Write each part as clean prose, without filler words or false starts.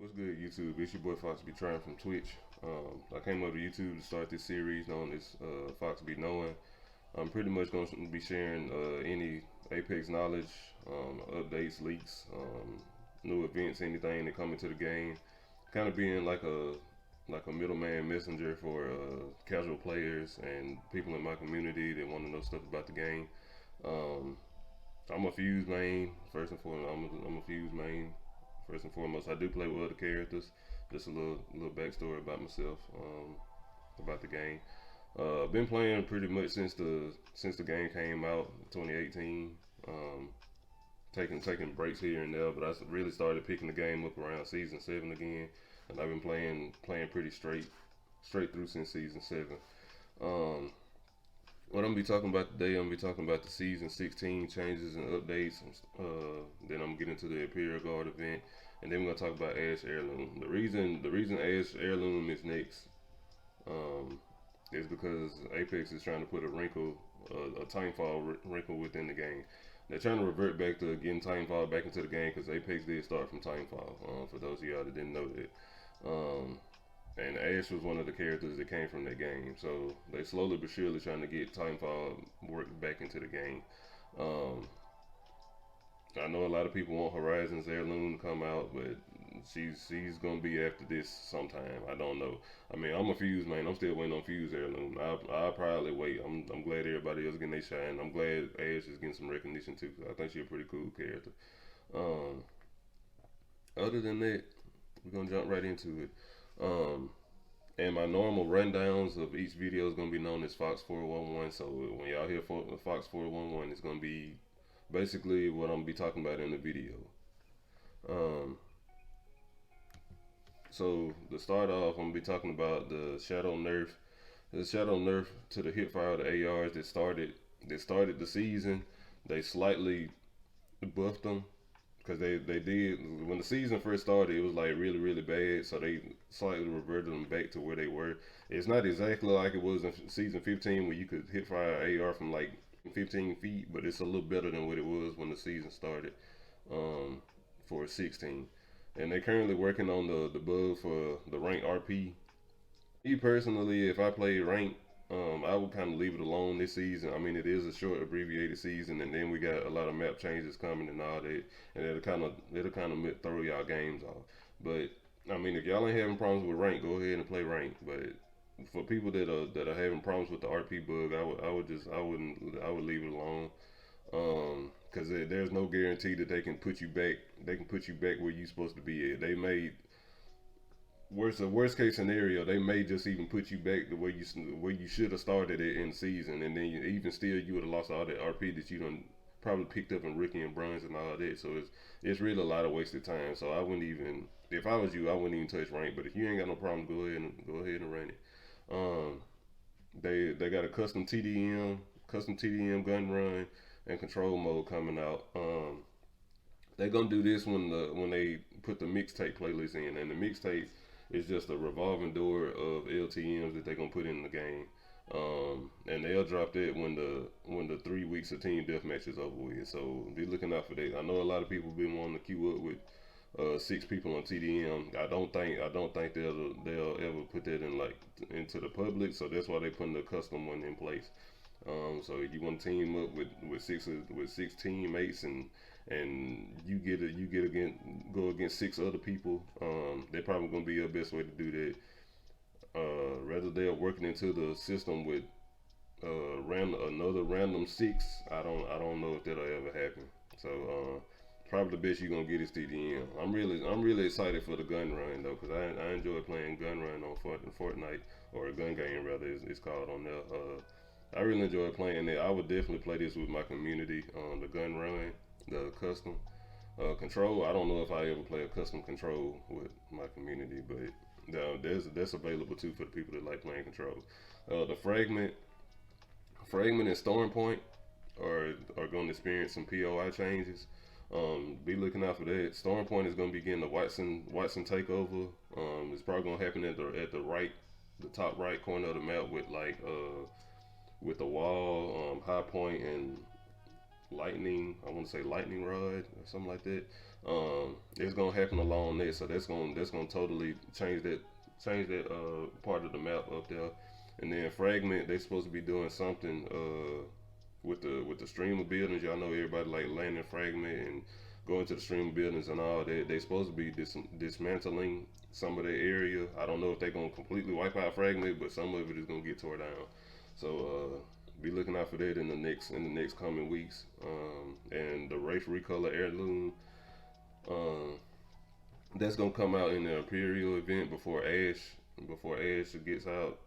What's good, YouTube? It's your boy FoxBeKnowin from Twitch. I came over to YouTube to start this series known as FoxBeKnowin. I'm pretty much going to be sharing any Apex knowledge, updates, leaks, new events, anything that come into the game. Kind of being like a middleman messenger for casual players and people in my community that want to know stuff about the game. Um, I'm a Fuse main first and foremost. I'm a Fuse main first and foremost. I do play with other characters. Just a little backstory about myself, about the game. Been playing pretty much since the game came out, 2018. Um, taking breaks here and there, but I really started picking the game up around season 7 again, and I've been playing pretty straight through since season 7. Um, what I'm gonna be talking about today, I'm gonna be talking about the season 16 changes and updates. Then I'm gonna get into the Imperial Guard event, and then we're gonna talk about Ash Heirloom. The reason Ash Heirloom is next is because Apex is trying to put a timefall wrinkle within the game. They're trying to revert back to getting timefall back into the game because Apex did start from timefall. For those of y'all that didn't know that. Um, and Ash was one of the characters that came from that game. So they slowly but surely trying to get Timefall worked back into the game. Um, I know a lot of people want Horizon's Heirloom to come out, but she's gonna be after this sometime. I don't know. I mean, I'm a Fuse man. I'm still waiting on Fuse Heirloom. I'll probably wait. I'm glad everybody else getting their shine. I'm glad Ash is getting some recognition too. I think she's a pretty cool character. Um, Other than that, we're gonna jump right into it. Um, and my normal rundowns of each video is gonna be known as Fox 411. So when y'all hear Fox 411, it's gonna be basically what I'm gonna be talking about in the video. Um, so to start off, I'm gonna be talking about the shadow nerf to the hipfire of the ARs that started the season. They slightly buffed them because they did when the season first started. It was like really bad, so they slightly reverted them back to where they were. It's not exactly like it was in season 15 where you could hit fire AR from like 15 feet, but it's a little better than what it was when the season started, um, for 16. And they're currently working on the bug for the rank RP. Me personally, if I played rank, I would kind of leave it alone this season. I mean, it is a short, abbreviated season, and then we got a lot of map changes coming and all that, and it'll kind of throw y'all games off. But I mean, if y'all ain't having problems with rank, go ahead and play rank. But for people that are having problems with the RP bug, I would leave it alone. Because there's no guarantee that they can put you back. They can put you back where you're supposed to be at. They may worst case scenario, they may just even put you back the where you should have started it in season, and then even still you would have lost all that RP that you done probably picked up in rookie and bronze and all that. So it's really a lot of wasted time. So I wouldn't even, if I was you, I wouldn't even touch rank. But if you ain't got no problem, go ahead and run it. Um, they got a custom TDM gun run and control mode coming out. They're gonna do this when they put the mixtape playlist in, and the mixtape is just a revolving door of LTM's that they're gonna put in the game. And they'll drop that when the 3 weeks of team deathmatch is over with. So be looking out for that. I know a lot of people been wanting to queue up with 6 people on TDM. I don't think they'll ever put that in like into the public. So that's why they're putting the custom one in place. So you want to team up with six teammates, and you get against go against 6 other people. They're probably gonna be your best way to do that. Rather they're working into the system with another random 6. I don't know if that'll ever happen. So probably the best you're gonna get is TDM. I'm really excited for the gun run though, because I enjoy playing gun run on Fortnite, or a gun game rather it's called on there. I really enjoy playing it. I would definitely play this with my community. The gun run, the custom control. I don't know if I ever play a custom control with my community, but that's available too for the people that like playing controls. The fragment and storm point are going to experience some POI changes. Be looking out for that. Storm point is going to be getting the Watson takeover. It's probably going to happen the top right corner of the map with the wall, high point, and lightning. I want to say lightning rod or something like that. It's gonna happen along there, so that's gonna totally change that part of the map up there. And then fragment, they supposed to be doing something with the stream of buildings. Y'all know everybody like landing fragment and going to the stream of buildings and all that. They supposed to be dismantling some of that area. I don't know if they're gonna completely wipe out fragment, but some of it is gonna get tore down. So be looking out for that in the next coming weeks. And the Wraith Recolor Heirloom, um, that's gonna come out in the Imperial event before Ash gets out.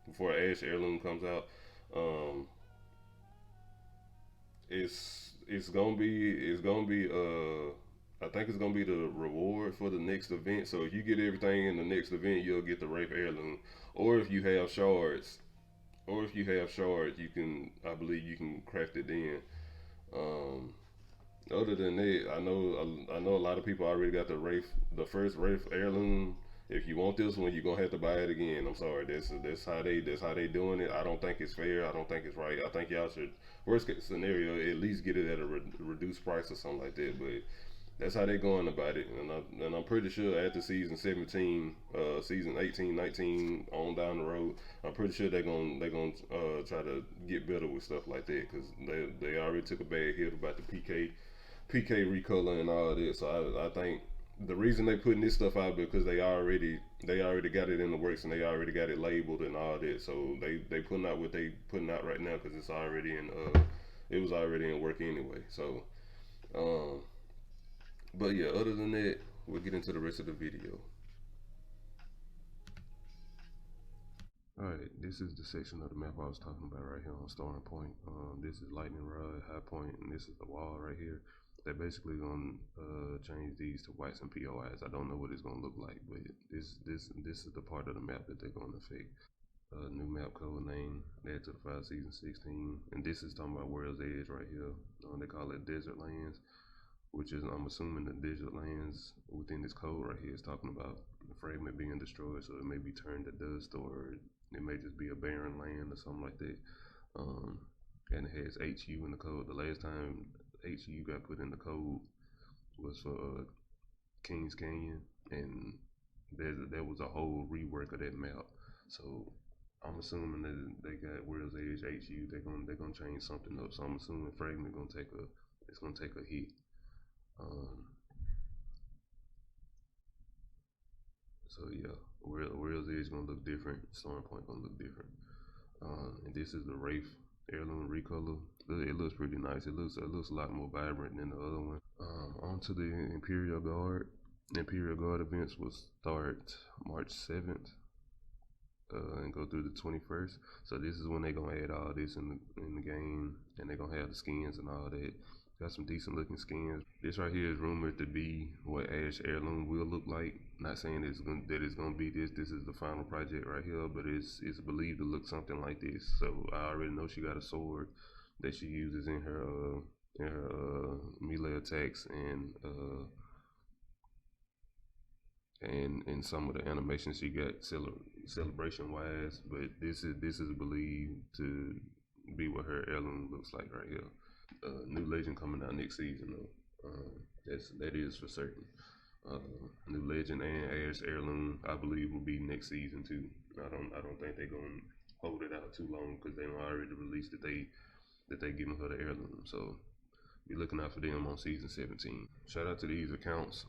Before Ash Heirloom comes out. Um, it's gonna be I think it's gonna be the reward for the next event. So if you get everything in the next event, you'll get the Wraith Heirloom. Or if you have shards, you can, I believe you can craft it then. Um, Other than that, I know a lot of people already got the first Wraith Heirloom. If you want this one, you're gonna have to buy it again. I'm sorry, that's how they doing it. I don't think it's fair. I don't think it's right. I think y'all should, worst case scenario, at least get it at a reduced price or something like that. But that's how they going about it, and I'm pretty sure after season 17, season 18, 19 on down the road, I'm pretty sure they're gonna try to get better with stuff like that because they already took a bad hit about the PK recolor and all that. So I think the reason they putting this stuff out because they already got it in the works and they already got it labeled and all that. So they putting out what they putting out right now because it's already in it was already in work anyway. So um, but yeah, other than that, we'll get into the rest of the video. Alright, this is the section of the map I was talking about right here on starting point. This is lightning rod, high point, and this is the wall right here. They're basically gonna change these to whites and POIs. I don't know what it's gonna look like, but this is the part of the map that they're gonna affect. New map code name, add to the file season 16, and this is talking about World's Edge right here. They call it Desert Lands, which is, I'm assuming, the desert lands within this code right here is talking about the fragment being destroyed, so it may be turned to dust or it may just be a barren land or something like that. Um, and it has HU in the code. The last time HU got put in the code was for Kings Canyon, and there was a whole rework of that map. So I'm assuming that they got World's Edge HU. They're gonna change something up. So I'm assuming fragment gonna take a hit. Um, so yeah, World's Edge gonna look different. Starting point gonna look different. And this is the Wraith Heirloom recolor. It looks pretty nice. It looks a lot more vibrant than the other one. On to the Imperial Guard. The Imperial Guard events will start March 7th and go through the 21st. So this is when they're gonna add all this in the game, and they're gonna have the skins and all that. Got some decent looking skins. This right here is rumored to be what Ash Heirloom will look like. Not saying that it's gonna be this. This is the final project right here, but it's believed to look something like this. So I already know she got a sword that she uses in her melee attacks and in some of the animations she got celebration wise. But this is believed to be what her heirloom looks like right here. New Legend coming out next season though. That is for certain. Uh, New Legend and Ash Heirloom, I believe, will be next season too. I don't think they're gonna hold it out too long because they already released that they giving her the heirloom. So be looking out for them on season 17. Shout out to these accounts.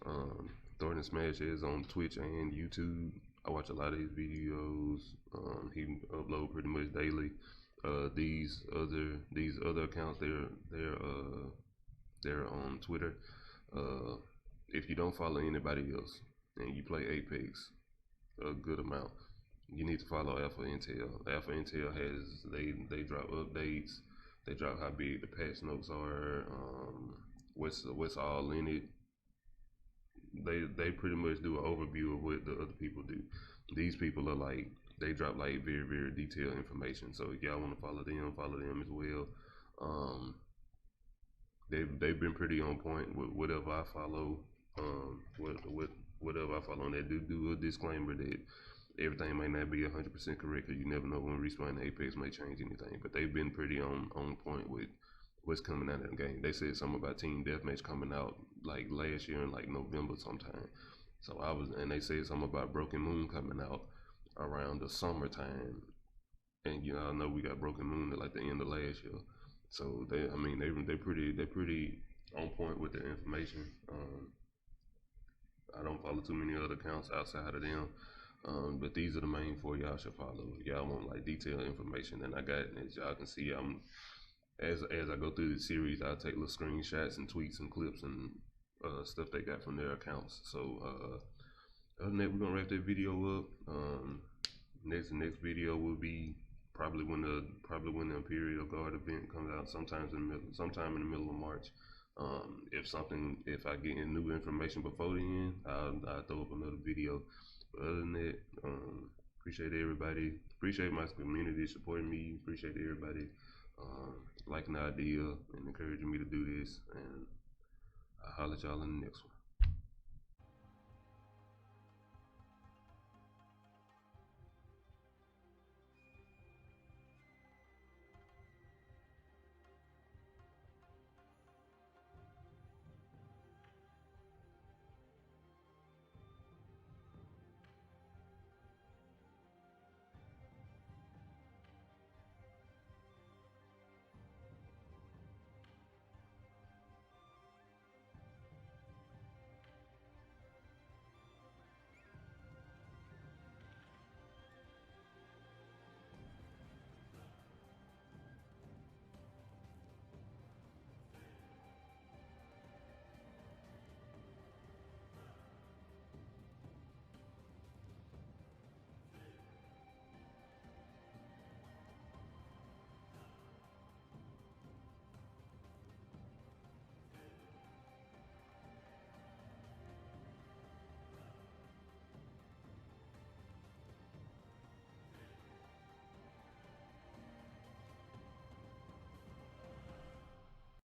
Thornton Smash is on Twitch and YouTube. I watch a lot of his videos. He upload pretty much daily. These other accounts, they're on Twitter. If you don't follow anybody else and you play Apex a good amount, you need to follow Alpha Intel. Alpha Intel they drop updates. They drop how big the patch notes are. What's all in it. They pretty much do an overview of what the other people do. These people are like, they drop like very very detailed information. So if y'all want to follow them as well. Um, they've been pretty on point with whatever I follow. With whatever I follow, and they do a disclaimer that everything may not be 100% correct, because you never know when Respawn and Apex may change anything. But they've been pretty on point with what's coming out of the game. They said something about Team Deathmatch coming out like last year in like November sometime. So and they said something about Broken Moon coming out around the summertime. And I know we got Broken Moon at like the end of last year. So they pretty on point with the information. I don't follow too many other accounts outside of them. But these are the main four y'all should follow. If y'all want like detailed information, and I got, as y'all can see, as I go through the series, I'll take little screenshots and tweets and clips and stuff they got from their accounts. So other than that, we're gonna wrap that video up. Next video will be probably when the Imperial Guard event comes out, sometime in the middle of March. If I get any new information before then, I'll throw up another video. But other than that, appreciate everybody. Appreciate my community supporting me. Appreciate everybody liking the idea and encouraging me to do this. And I'll holler at y'all in the next one.